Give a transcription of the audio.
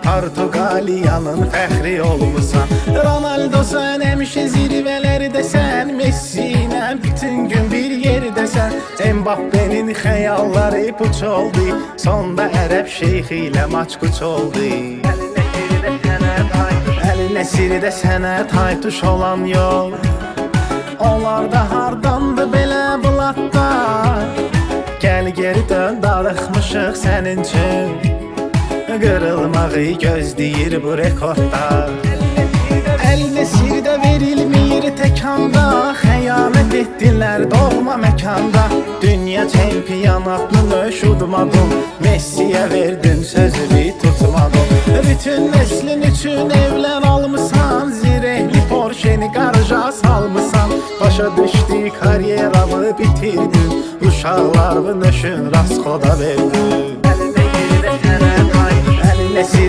Portuqaliyanın fəxri olmusan. Ronaldo sən həmişə zirvələrdə sən, Messi ilə bütün gün bir yerdəsən. Mbappe'nin xəyalları puç oldu, sonda ərəb şeyxi ilə maçquç oldu. Əlinə sirdə sənə taytuş olan yol, onlar da hardandı belə bulatda. Gəl geri dön, darıxmışıq sənin üçün, qırılmağı gözləyir bu rekordlar. Əlinə sirdə verilmir təkanda, xəyanət etdilər doğma məkanda. Dünya çempionatını şudmadın, Messiyə verdin sözünü tutmadın. Bütün nəslin üçün evlər almısan, zirehli Porsche'ni qaraja salmısan. Başa düşdü karyeramı bitirdin, uşaqlarımın üçün raskoda verdin. Əlinə sirdə